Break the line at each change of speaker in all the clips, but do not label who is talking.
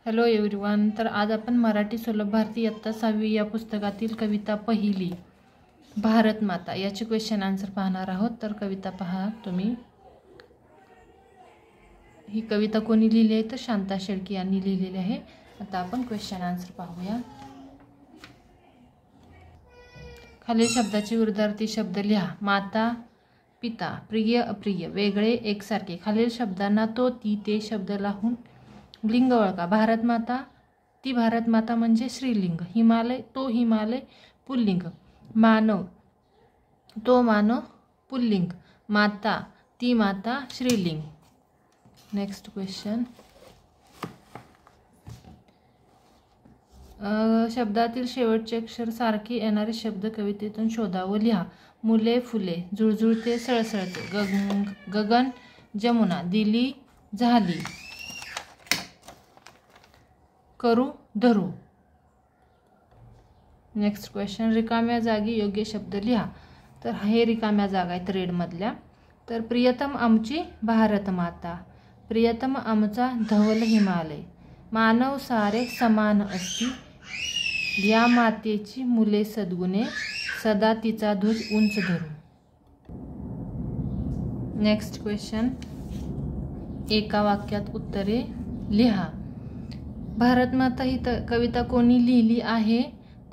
Hello everyone. तर आज आपण मराठी सुलभ भारती इयत्ता 6वी या पुस्तकातील कविता पहिली भारत माता याची क्वेश्चन आन्सर पाहणार आहोत। तर कविता पहा तुम्ही। ही कविता कोणी लिहिली आहे तर शांता शेळके यांनी लिहिलेली आहे। आता आपण क्वेश्चन आन्सर पाहूया। खालील शब्दाचे विरुद्धार्थी शब्द लिहा। माता, पिता, प्रिय, अप्रिय, वेगळे, एकसारखे। खालील शब्दांना तो, ती, ते शब्द लावून लिंग ओळखा। भारत माता, ती भारत माता म्हणजे स्त्रीलिंग। हिमालय, तो हिमालय पुल्लिंग। मानव, तो मानव पुल्लिंग। माता, ती माता स्त्रीलिंग। Next question. शब्दातील शेवटचे अक्षर सारखे येणारे शब्द कवितेतून शोधा व लिहा। मुले, फुले, जुळजुळते, सळसळते, गगन, जमुना, दिली, झाली, करू, धरू। Next question. रिकाम्या जागी योग्य शब्द लिहा। तर हे रिकाम्या जागा आहेत रेड मधल्या। तर प्रियतम आमची भारत माता, प्रियतम आमचा धवल हिमालय, मानव सारे समान असती, या मातेची मुले सद्गुणे, सदा तिचा ध्वज उंच धरू। Next question. एका वाक्यात उत्तरे लिहा। भारत माता ही कविता कोणी लिहिली आहे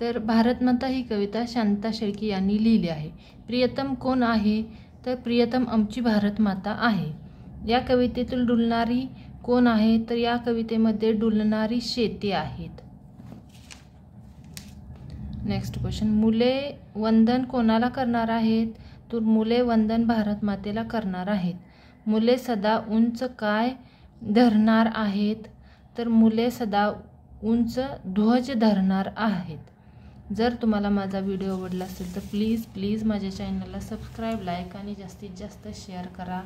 तर भारत माता ही कविता शांता शेळके यांनी लिहिली आहे। प्रियतम कोण आहे तर प्रियतम आमची भारत माता आहे। या कवितेतील डुलणारी कोण आहे तर या कवितेमध्ये डुलणारी शेती आहेत। Next question. मुले वंदन कोणाला करणार आहेत तर मुले वंदन भारत मातेला करणार आहेत। मुले सदा उंच काय धरणार आहेत तर मुले सदा उंच ध्वज धरणार आहेत। जर तुम्हाला माझा व्हिडिओ आवडला असेल तर प्लीज माझ्या चॅनलला सबस्क्राईब, लाईक आणि जास्तीत जास्त शेअर करा।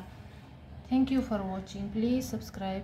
Thank you for watching. Please subscribe.